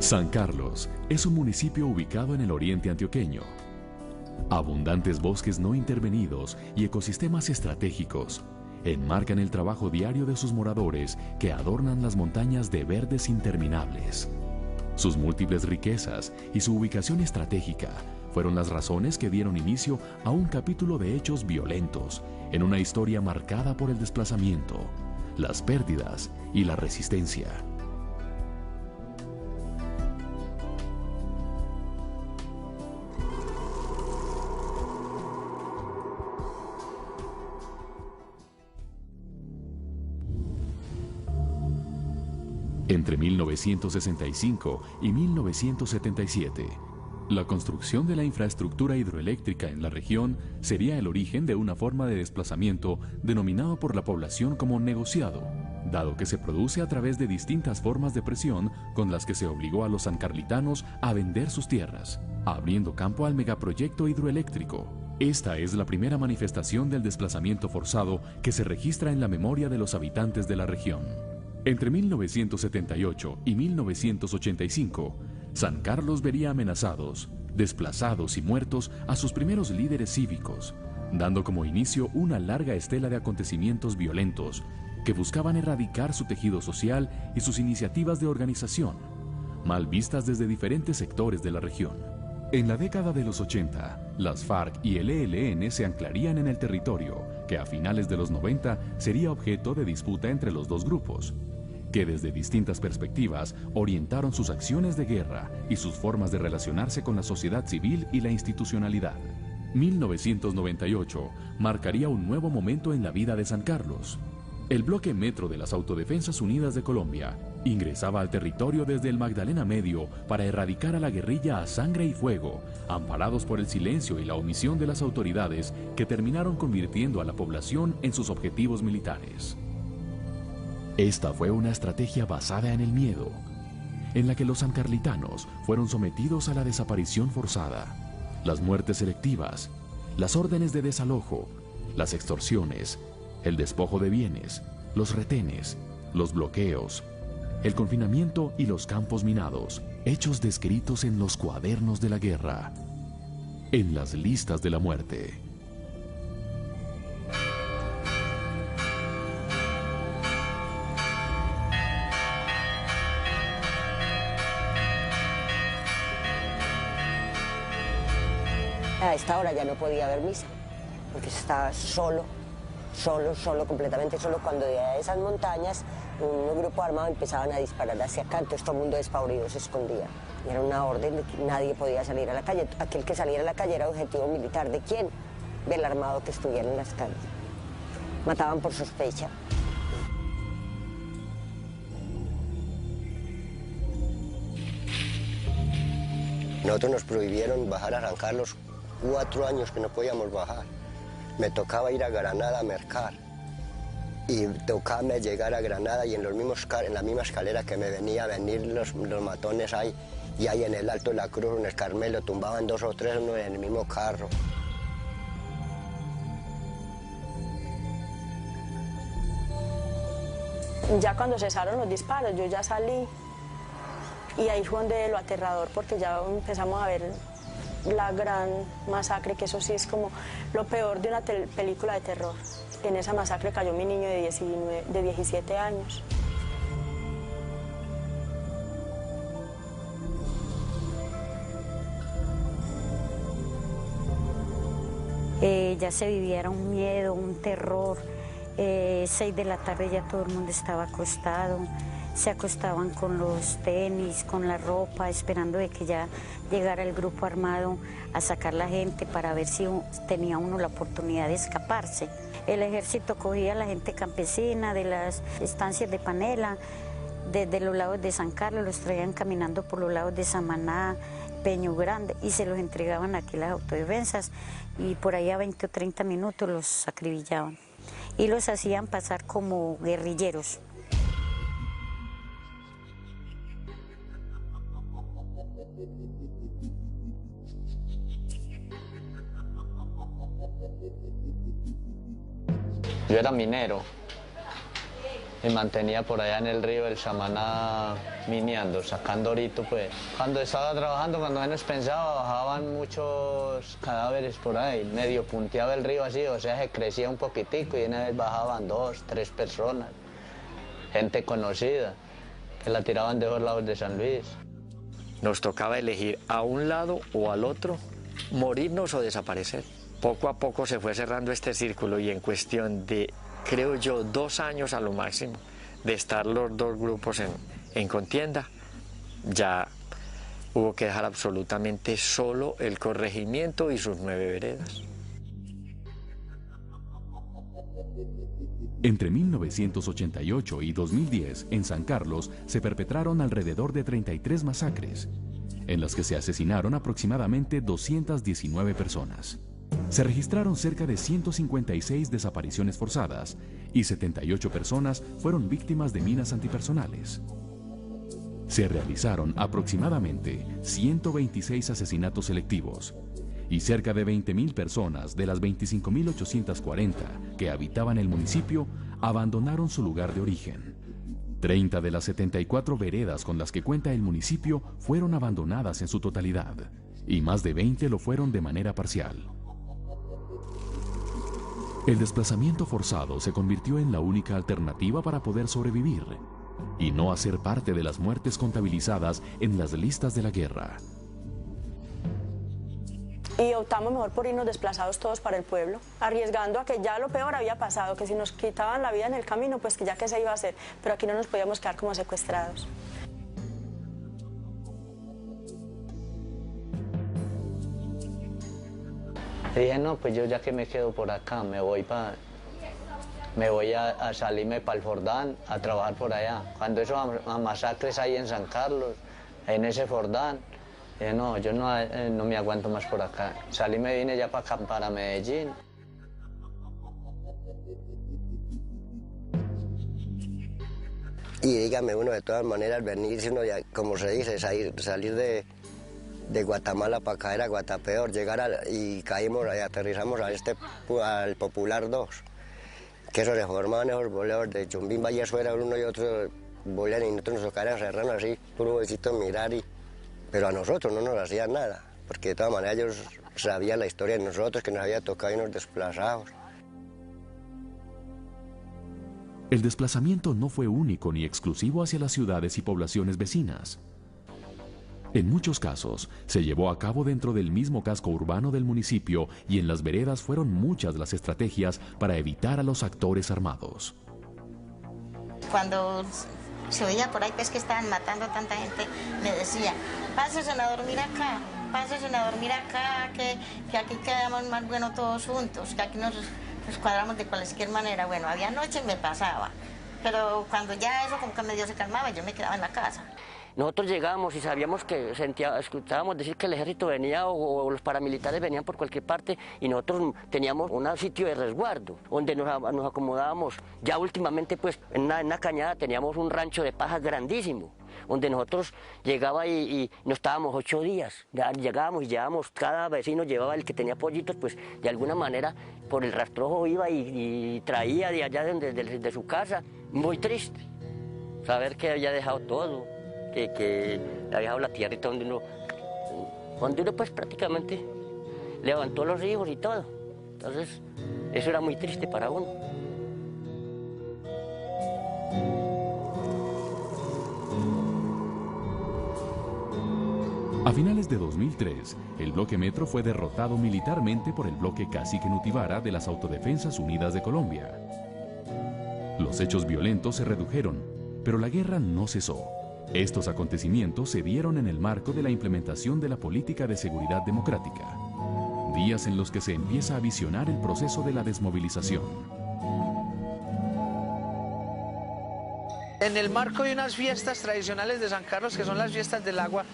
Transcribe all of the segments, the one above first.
San Carlos es un municipio ubicado en el oriente antioqueño. Abundantes bosques no intervenidos y ecosistemas estratégicos enmarcan el trabajo diario de sus moradores que adornan las montañas de verdes interminables. Sus múltiples riquezas y su ubicación estratégica fueron las razones que dieron inicio a un capítulo de hechos violentos en una historia marcada por el desplazamiento, las pérdidas y la resistencia. Entre 1965 y 1977, la construcción de la infraestructura hidroeléctrica en la región sería el origen de una forma de desplazamiento denominado por la población como negociado, dado que se produce a través de distintas formas de presión con las que se obligó a los sancarlitanos a vender sus tierras, abriendo campo al megaproyecto hidroeléctrico. Esta es la primera manifestación del desplazamiento forzado que se registra en la memoria de los habitantes de la región. Entre 1978 y 1985, San Carlos vería amenazados, desplazados y muertos a sus primeros líderes cívicos, dando como inicio una larga estela de acontecimientos violentos que buscaban erradicar su tejido social y sus iniciativas de organización, mal vistas desde diferentes sectores de la región. En la década de los 80, las FARC y el ELN se anclarían en el territorio, que a finales de los 90 sería objeto de disputa entre los dos grupos, que desde distintas perspectivas orientaron sus acciones de guerra y sus formas de relacionarse con la sociedad civil y la institucionalidad. 1998 marcaría un nuevo momento en la vida de San Carlos. El bloque Metro de las Autodefensas Unidas de Colombia ingresaba al territorio desde el Magdalena Medio para erradicar a la guerrilla a sangre y fuego, amparados por el silencio y la omisión de las autoridades que terminaron convirtiendo a la población en sus objetivos militares. Esta fue una estrategia basada en el miedo, en la que los sancarlitanos fueron sometidos a la desaparición forzada, las muertes selectivas, las órdenes de desalojo, las extorsiones, el despojo de bienes, los retenes, los bloqueos, el confinamiento y los campos minados, hechos descritos en los cuadernos de la guerra, en las listas de la muerte. A esta hora ya no podía haber misa, porque estaba solo, completamente solo. Cuando de esas montañas, un grupo armado empezaban a disparar hacia acá, entonces todo el mundo despavorido se escondía. Y era una orden de que nadie podía salir a la calle. Aquel que saliera a la calle era objetivo militar. ¿De quién? Del armado que estuviera en las calles. Mataban por sospecha. Nosotros nos prohibieron bajar a San Carlos 4 años que no podíamos bajar. Me tocaba ir a Granada a mercar y tocaba llegar a Granada y en la misma escalera que me venía a venir los matones ahí, y ahí en el Alto de la Cruz, en el Carmelo, tumbaban 2 o 3 uno en el mismo carro. Ya cuando cesaron los disparos, yo ya salí y ahí fue donde lo aterrador, porque ya empezamos a ver la gran masacre, que eso sí es como lo peor de una película de terror. En esa masacre cayó mi niño de 17 años. Ya se viviera un miedo, un terror. 6 de la tarde ya todo el mundo estaba acostado. Se acostaban con los tenis, con la ropa, esperando de que ya llegara el grupo armado a sacar la gente para ver si tenía uno la oportunidad de escaparse. El ejército cogía a la gente campesina de las estancias de Panela, desde los lados de San Carlos, los traían caminando por los lados de Samaná, Peño Grande, y se los entregaban aquí las autodefensas, y por ahí a 20 o 30 minutos los acribillaban y los hacían pasar como guerrilleros. Yo era minero Me mantenía por allá en el río del Samaná mineando, sacando orito, pues. Cuando estaba trabajando, cuando menos pensaba, bajaban muchos cadáveres por ahí, medio punteaba el río así, o sea, se crecía un poquitico y una vez bajaban 2, 3 personas, gente conocida, que la tiraban de los lados de San Luis. Nos tocaba elegir a un lado o al otro, morirnos o desaparecer. Poco a poco se fue cerrando este círculo y en cuestión de, creo yo, 2 años a lo máximo de estar los dos grupos en contienda, ya hubo que dejar absolutamente solo el corregimiento y sus 9 veredas. Entre 1988 y 2010, en San Carlos, se perpetraron alrededor de 33 masacres, en las que se asesinaron aproximadamente 219 personas. Se registraron cerca de 156 desapariciones forzadas y 78 personas fueron víctimas de minas antipersonales. Se realizaron aproximadamente 126 asesinatos selectivos y cerca de 20.000 personas de las 25.840 que habitaban el municipio abandonaron su lugar de origen. 30 de las 74 veredas con las que cuenta el municipio fueron abandonadas en su totalidad y más de 20 lo fueron de manera parcial. El desplazamiento forzado se convirtió en la única alternativa para poder sobrevivir y no hacer parte de las muertes contabilizadas en las listas de la guerra. Y optamos mejor por irnos desplazados todos para el pueblo, arriesgando a que ya lo peor había pasado, que si nos quitaban la vida en el camino, pues que ya que se iba a hacer, pero aquí no nos podíamos quedar como secuestrados. Y dije, no, pues yo ya que me quedo por acá, me voy a salirme para el Fordán a trabajar por allá. Cuando esos masacres ahí en San Carlos, en ese Fordán, dije, no, yo no me aguanto más por acá. Salí, me vine ya para acá, para Medellín. Y dígame uno, de todas maneras, venirse uno, ya, como se dice, salir de Guatemala para caer a Guatapeor, y caímos y aterrizamos al Popular 2, que eso se formaban esos boleos de Chumbín, Vallezuela, uno y otro bolean y nosotros nos tocaron cerrarnos así, puro besito mirar, pero a nosotros no nos hacían nada, porque de todas maneras ellos sabían la historia de nosotros, que nos había tocado irnos desplazados. El desplazamiento no fue único ni exclusivo hacia las ciudades y poblaciones vecinas. En muchos casos, se llevó a cabo dentro del mismo casco urbano del municipio y en las veredas fueron muchas las estrategias para evitar a los actores armados. Cuando se oía por ahí pues, que estaban matando a tanta gente, me decía, pásense a dormir acá, que aquí quedamos más bueno todos juntos, que aquí nos cuadramos de cualquier manera. Bueno, había noche me pasaba, pero cuando ya eso como que medio se calmaba, yo me quedaba en la casa. Nosotros llegábamos y sabíamos que escuchábamos decir que el ejército venía o los paramilitares venían por cualquier parte y nosotros teníamos un sitio de resguardo donde nos acomodábamos. Ya últimamente pues en una cañada teníamos un rancho de paja grandísimo donde nosotros llegaba y no estábamos 8 días. Ya llegábamos y llevábamos, cada vecino llevaba el que tenía pollitos, pues de alguna manera por el rastrojo iba y traía de allá de su casa. Muy triste saber que había dejado todo. Que había dejado la tierrita donde uno pues prácticamente levantó los hijos y todo. Entonces, eso era muy triste para uno. A finales de 2003, el bloque Metro fue derrotado militarmente por el bloque Cacique Nutibara de las Autodefensas Unidas de Colombia. Los hechos violentos se redujeron, pero la guerra no cesó. Estos acontecimientos se dieron en el marco de la implementación de la política de seguridad democrática, días en los que se empieza a visionar el proceso de la desmovilización. En el marco de unas fiestas tradicionales de San Carlos, que son las fiestas del agua,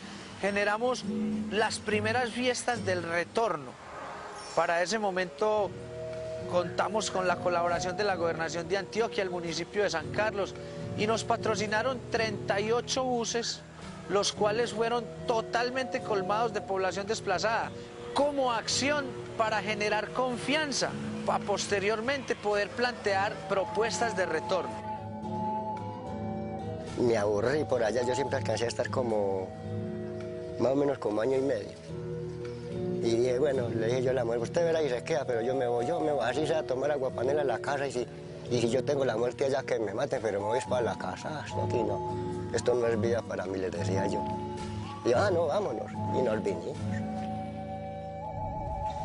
generamos las primeras fiestas del retorno. Para ese momento contamos con la colaboración de la Gobernación de Antioquia, el municipio de San Carlos, y nos patrocinaron 38 buses, los cuales fueron totalmente colmados de población desplazada, como acción para generar confianza, para posteriormente poder plantear propuestas de retorno. me aburrí por allá, yo siempre alcancé a estar como, más o menos como año y medio. Y dije, bueno, le dije yo a la mujer, usted verá y se queda, pero yo me voy, así sea a tomar aguapanela en la casa, y si yo tengo la muerte allá que me maten, pero me voy para la casa, aquí no, esto no es vida para mí, les decía yo. Y yo, no, vámonos, y nos vinimos.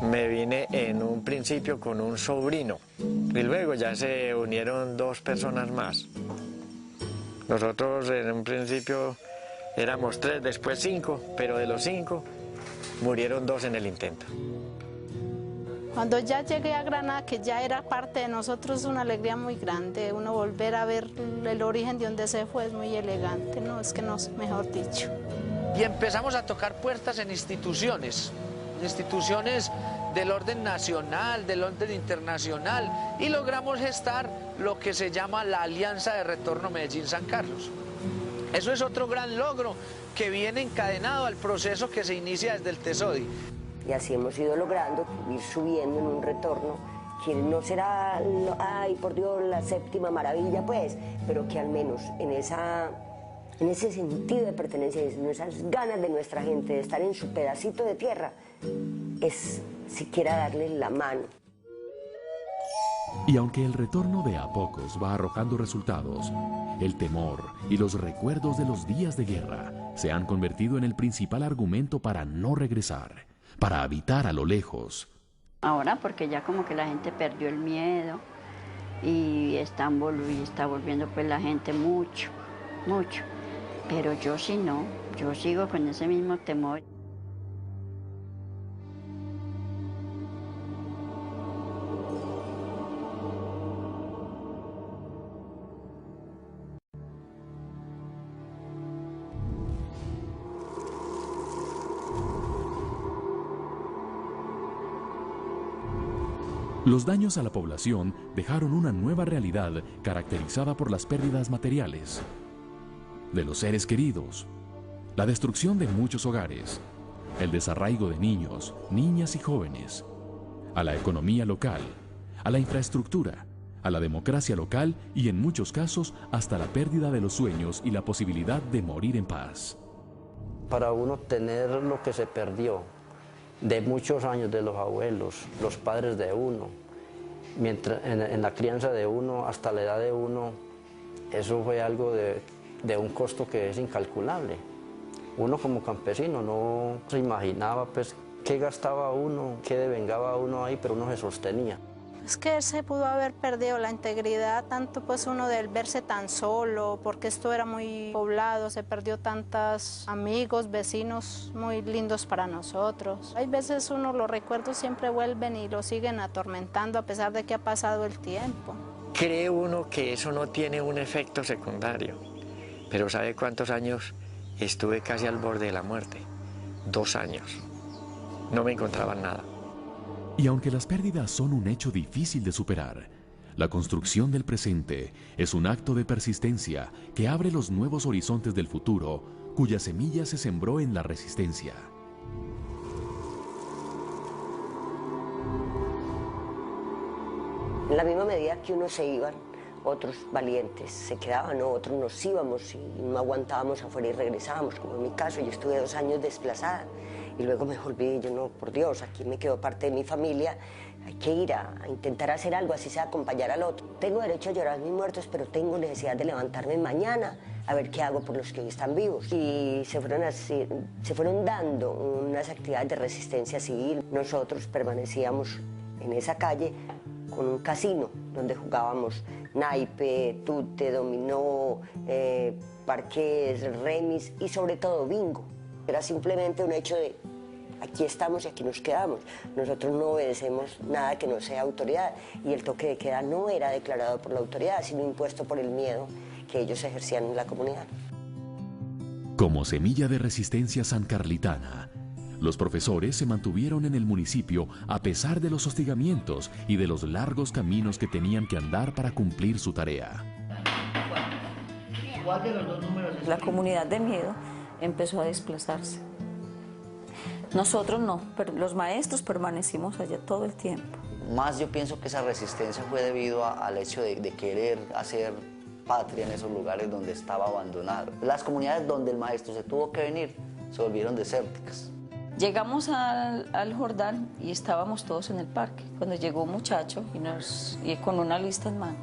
Me vine en un principio con un sobrino y luego ya se unieron 2 personas más. Nosotros en un principio éramos 3, después 5, pero de los 5 murieron 2 en el intento. Cuando ya llegué a Granada, que ya era parte de nosotros, una alegría muy grande. Uno volver a ver el origen de donde se fue es muy elegante, ¿no? Es que no, mejor dicho. Y empezamos a tocar puertas en instituciones del orden nacional, del orden internacional, y logramos gestar lo que se llama la Alianza de Retorno Medellín-San Carlos. Eso es otro gran logro que viene encadenado al proceso que se inicia desde el TESODI. Y así hemos ido logrando ir subiendo en un retorno que no será, ay, por Dios, la 7ª maravilla, pues, pero que al menos en ese sentido de pertenencia, en esas ganas de nuestra gente de estar en su pedacito de tierra, es siquiera darle la mano. Y aunque el retorno de a pocos va arrojando resultados, el temor y los recuerdos de los días de guerra se han convertido en el principal argumento para no regresar, para habitar a lo lejos. Ahora porque ya como que la gente perdió el miedo y está volviendo pues la gente mucho. Pero yo sí no, yo sigo con ese mismo temor. Los daños a la población dejaron una nueva realidad caracterizada por las pérdidas materiales, de los seres queridos, la destrucción de muchos hogares, el desarraigo de niños, niñas y jóvenes, a la economía local, a la infraestructura, a la democracia local y en muchos casos hasta la pérdida de los sueños y la posibilidad de morir en paz. Para uno tener lo que se perdió, de muchos años de los abuelos, los padres de uno, mientras en la crianza de uno hasta la edad de uno, eso fue algo de un costo que es incalculable. Uno como campesino no se imaginaba pues qué gastaba uno, qué devengaba uno ahí, pero uno se sostenía. Es que se pudo haber perdido la integridad, tanto pues uno del verse tan solo, porque esto era muy poblado, se perdió tantos amigos, vecinos muy lindos para nosotros. Hay veces uno los recuerdos siempre vuelven y lo siguen atormentando a pesar de que ha pasado el tiempo. Cree uno que eso no tiene un efecto secundario, pero ¿sabe cuántos años estuve casi al borde de la muerte? 2 años. No me encontraban nada. Y aunque las pérdidas son un hecho difícil de superar, la construcción del presente es un acto de persistencia que abre los nuevos horizontes del futuro, cuya semilla se sembró en la resistencia. En la misma medida que unos se iban, otros valientes se quedaban, otros nos íbamos y no aguantábamos afuera y regresábamos, como en mi caso. Yo estuve 2 años desplazada y luego me volví, yo no, por Dios, aquí me quedó parte de mi familia, hay que ir a intentar hacer algo, así sea acompañar al otro. Tengo derecho a llorar a mis muertos, pero tengo necesidad de levantarme mañana a ver qué hago por los que hoy están vivos. Y se fueron dando unas actividades de resistencia civil. Nosotros permanecíamos en esa calle con un casino donde jugábamos naipe, tute, dominó, parqués, remis y sobre todo bingo. Era simplemente un hecho de aquí estamos y aquí nos quedamos. Nosotros no obedecemos nada que no sea autoridad y el toque de queda no era declarado por la autoridad, sino impuesto por el miedo que ellos ejercían en la comunidad. Como semilla de resistencia sancarlitana, los profesores se mantuvieron en el municipio a pesar de los hostigamientos y de los largos caminos que tenían que andar para cumplir su tarea. ¿Cuál de los 2 números es? La comunidad de Miedo empezó a desplazarse. Nosotros no, pero los maestros permanecimos allá todo el tiempo. Más yo pienso que esa resistencia fue debido al hecho de querer hacer patria en esos lugares donde estaba abandonado. Las comunidades donde el maestro se tuvo que venir se volvieron desérticas. Llegamos al Jordán y estábamos todos en el parque, cuando llegó un muchacho y con una lista en mano.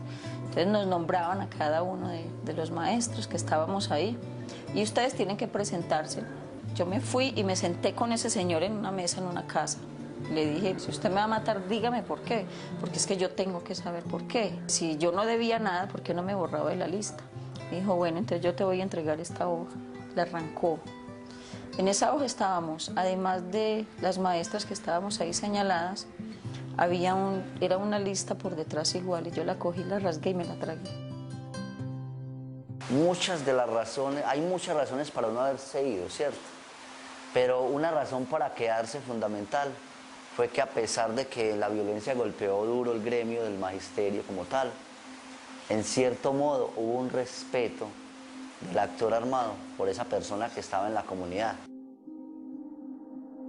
Entonces nos nombraban a cada uno de los maestros que estábamos ahí y ustedes tienen que presentarse. Yo me fui y me senté con ese señor en una mesa en una casa. Le dije, si usted me va a matar, dígame por qué, porque es que yo tengo que saber por qué. Si yo no debía nada, ¿por qué no me borraba de la lista? Me dijo, bueno, entonces yo te voy a entregar esta hoja. La arrancó. En esa hoja estábamos, además de las maestras que estábamos ahí señaladas, era una lista por detrás igual, y yo la cogí, la rasgué y me la tragué. Muchas de las razones, hay muchas razones para no haberse ido, ¿cierto? Pero una razón para quedarse fundamental fue que a pesar de que la violencia golpeó duro el gremio del magisterio como tal, en cierto modo hubo un respeto del actor armado por esa persona que estaba en la comunidad.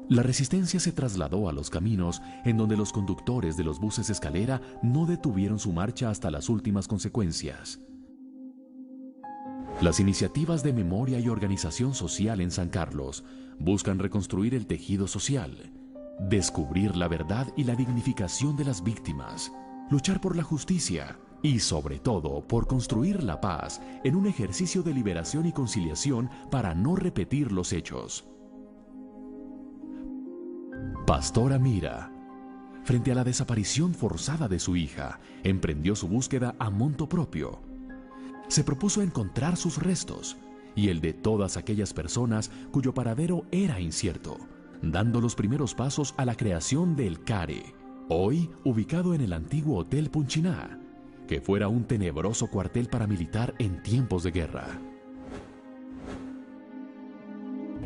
La resistencia se trasladó a los caminos en donde los conductores de los buses escalera no detuvieron su marcha hasta las últimas consecuencias. Las iniciativas de memoria y organización social en San Carlos buscan reconstruir el tejido social, descubrir la verdad y la dignificación de las víctimas, luchar por la justicia y, sobre todo, por construir la paz en un ejercicio de liberación y conciliación para no repetir los hechos. Pastora Mira, frente a la desaparición forzada de su hija, emprendió su búsqueda a monto propio. Se propuso encontrar sus restos y el de todas aquellas personas cuyo paradero era incierto, dando los primeros pasos a la creación del CARE, hoy ubicado en el antiguo Hotel Punchiná, que fuera un tenebroso cuartel paramilitar en tiempos de guerra.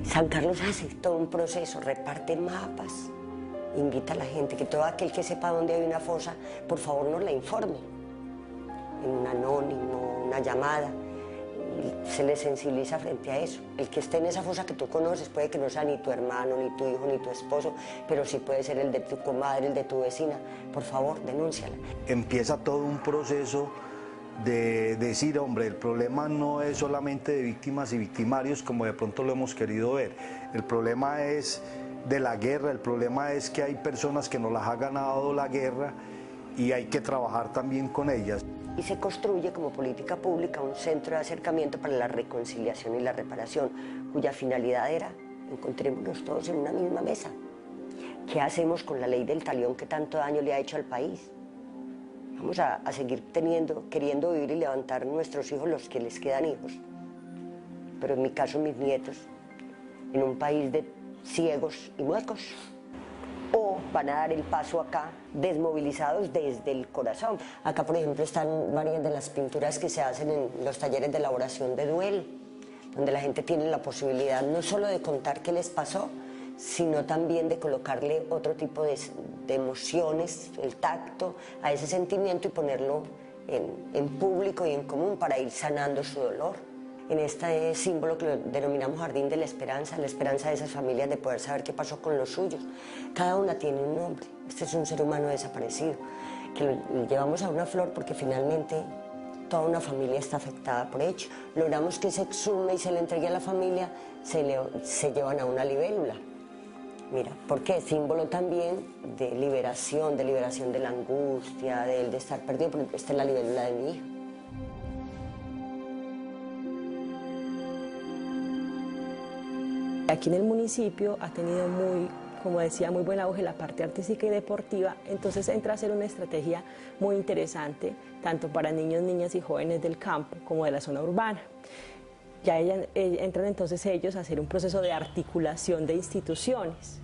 San Carlos hace todo un proceso, reparte mapas, invita a la gente, que todo aquel que sepa dónde hay una fosa, por favor nos la informe, en un anónimo, una llamada, y se le sensibiliza frente a eso. El que esté en esa fosa que tú conoces, puede que no sea ni tu hermano, ni tu hijo, ni tu esposo, pero sí puede ser el de tu comadre, el de tu vecina, por favor, denúnciala. Empieza todo un proceso de decir, hombre, el problema no es solamente de víctimas y victimarios como de pronto lo hemos querido ver. El problema es de la guerra, el problema es que hay personas que no las ha ganado la guerra y hay que trabajar también con ellas. Y se construye como política pública un centro de acercamiento para la reconciliación y la reparación, cuya finalidad era, encontrémonos todos en una misma mesa. ¿Qué hacemos con la ley del talión que tanto daño le ha hecho al país? Vamos a seguir queriendo vivir y levantar nuestros hijos, los que les quedan hijos, pero en mi caso mis nietos, en un país de ciegos y muecos, o van a dar el paso acá desmovilizados desde el corazón. Acá, por ejemplo, están varias de las pinturas que se hacen en los talleres de elaboración de duelo, donde la gente tiene la posibilidad no solo de contar qué les pasó, sino también de colocarle otro tipo de emociones, el tacto, a ese sentimiento y ponerlo en público y en común para ir sanando su dolor. En este símbolo que lo denominamos Jardín de la esperanza de esas familias de poder saber qué pasó con los suyos. Cada una tiene un nombre. Este es un ser humano desaparecido, que lo llevamos a una flor porque finalmente toda una familia está afectada por ello. Logramos que se exhume y se le entregue a la familia, se llevan a una libélula. Mira, porque es símbolo también de liberación de la angustia, de estar perdido, porque esta es la libélula de mi hijo. Aquí en el municipio ha tenido como decía, muy buen auge la parte artística y deportiva, entonces entra a ser una estrategia muy interesante, tanto para niños, niñas y jóvenes del campo como de la zona urbana. Ya entran entonces ellos a hacer un proceso de articulación de instituciones,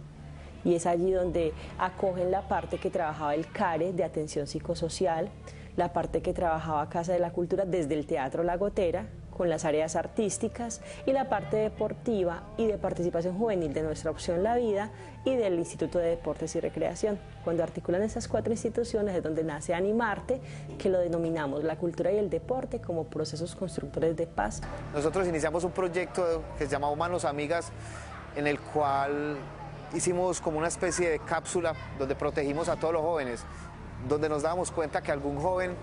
y es allí donde acogen la parte que trabajaba el CARE de atención psicosocial, la parte que trabajaba Casa de la Cultura desde el Teatro La Gotera, con las áreas artísticas, y la parte deportiva y de participación juvenil de nuestra opción La Vida y del Instituto de Deportes y Recreación. Cuando articulan esas cuatro instituciones es donde nace Animarte, que lo denominamos la cultura y el deporte como procesos constructores de paz. Nosotros iniciamos un proyecto que se llama Manos Amigas, en el cual hicimos como una especie de cápsula donde protegimos a todos los jóvenes, donde nos dábamos cuenta que algún joven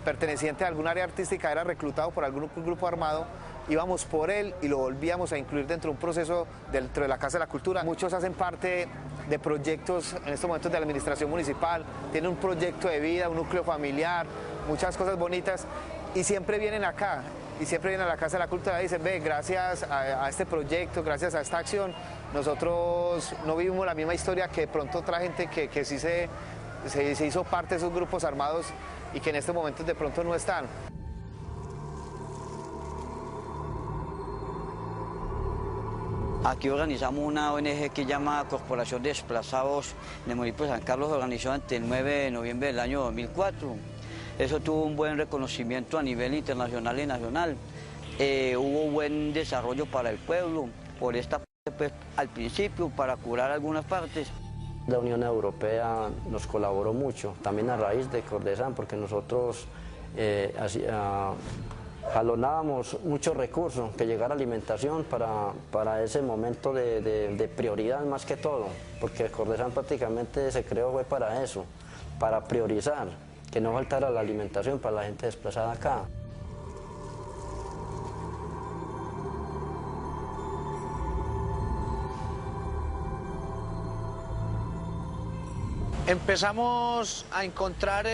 perteneciente a algún área artística era reclutado por algún grupo armado, íbamos por él y lo volvíamos a incluir dentro de un proceso dentro de la Casa de la Cultura. Muchos hacen parte de proyectos en estos momentos de la administración municipal, tienen un proyecto de vida, un núcleo familiar, muchas cosas bonitas y siempre vienen acá. Y siempre vienen a la Casa de la Cultura y dicen, ve, gracias a este proyecto, gracias a esta acción, nosotros no vivimos la misma historia que de pronto otra gente que sí se hizo parte de esos grupos armados y que en estos momentos de pronto no están. Aquí organizamos una ONG que se llama Corporación de Desplazados del municipio de San Carlos, organizó ante el 9 de noviembre del año 2004. Eso tuvo un buen reconocimiento a nivel internacional y nacional. Hubo buen desarrollo para el pueblo, por esta parte, pues, al principio, para curar algunas partes. La Unión Europea nos colaboró mucho, también a raíz de Cordesán, porque nosotros jalonábamos muchos recursos, que llegara alimentación para ese momento de prioridad más que todo, porque Cordesán prácticamente se creó fue para eso, para priorizar, que no faltara la alimentación para la gente desplazada acá. Empezamos a encontrar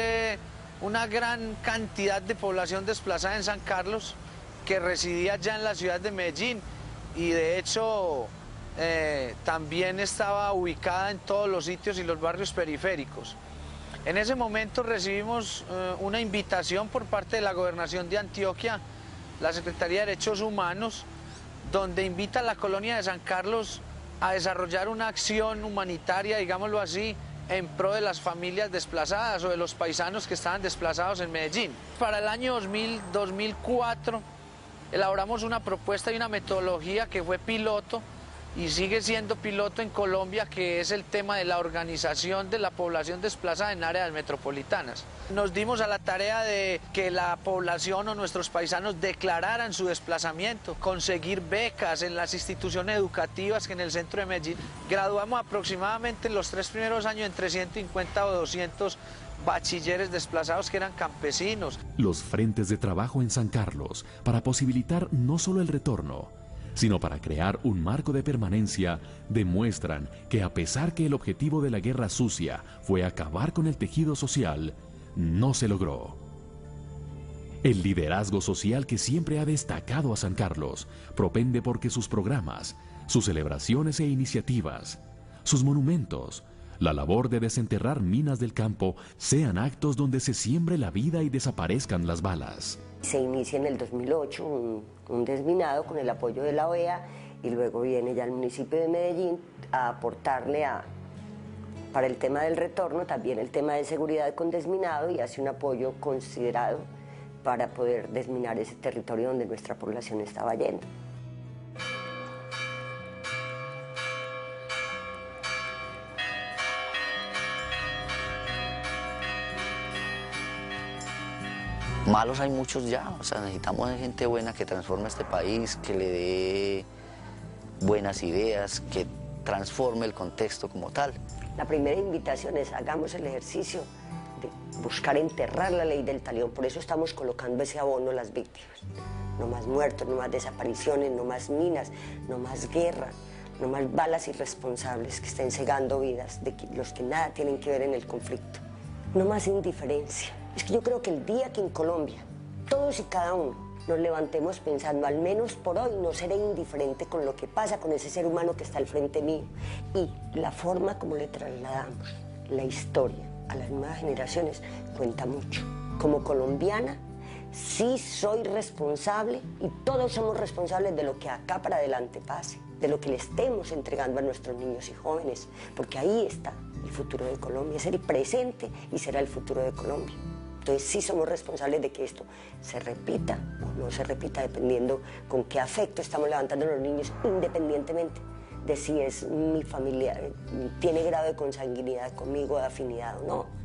una gran cantidad de población desplazada en San Carlos que residía ya en la ciudad de Medellín y de hecho también estaba ubicada en todos los sitios y los barrios periféricos. En ese momento recibimos una invitación por parte de la Gobernación de Antioquia, la Secretaría de Derechos Humanos, donde invita a la colonia de San Carlos a desarrollar una acción humanitaria, digámoslo así, en pro de las familias desplazadas o de los paisanos que estaban desplazados en Medellín. Para el año 2004 elaboramos una propuesta y una metodología que fue piloto y sigue siendo piloto en Colombia, que es el tema de la organización de la población desplazada en áreas metropolitanas. Nos dimos a la tarea de que la población o nuestros paisanos declararan su desplazamiento, conseguir becas en las instituciones educativas que en el centro de Medellín. Graduamos aproximadamente en los 3 primeros años entre 150 o 200 bachilleres desplazados que eran campesinos. Los frentes de trabajo en San Carlos para posibilitar no solo el retorno, sino para crear un marco de permanencia, demuestran que a pesar que el objetivo de la guerra sucia fue acabar con el tejido social, no se logró. El liderazgo social que siempre ha destacado a San Carlos propende porque sus programas, sus celebraciones e iniciativas, sus monumentos, la labor de desenterrar minas del campo sean actos donde se siembre la vida y desaparezcan las balas. Se inicia en el 2008 un desminado con el apoyo de la OEA y luego viene ya el municipio de Medellín a aportarle para el tema del retorno también el tema de seguridad con desminado y hace un apoyo considerado para poder desminar ese territorio donde nuestra población estaba yendo. Malos hay muchos ya, o sea, necesitamos gente buena que transforme este país, que le dé buenas ideas, que transforme el contexto como tal. La primera invitación es hagamos el ejercicio de buscar enterrar la ley del talión, por eso estamos colocando ese abono a las víctimas. No más muertos, no más desapariciones, no más minas, no más guerra, no más balas irresponsables que estén cegando vidas de los que nada tienen que ver en el conflicto. No más indiferencia. Es que yo creo que el día que en Colombia todos y cada uno nos levantemos pensando, al menos por hoy no seré indiferente con lo que pasa con ese ser humano que está al frente mío, y la forma como le trasladamos la historia a las nuevas generaciones cuenta mucho. Como colombiana sí soy responsable y todos somos responsables de lo que acá para adelante pase, de lo que le estemos entregando a nuestros niños y jóvenes, porque ahí está el futuro de Colombia, es el presente y será el futuro de Colombia. Entonces sí somos responsables de que esto se repita o no se repita, dependiendo con qué afecto estamos levantando a los niños, independientemente de si es mi familia, tiene grado de consanguinidad conmigo, de afinidad o no.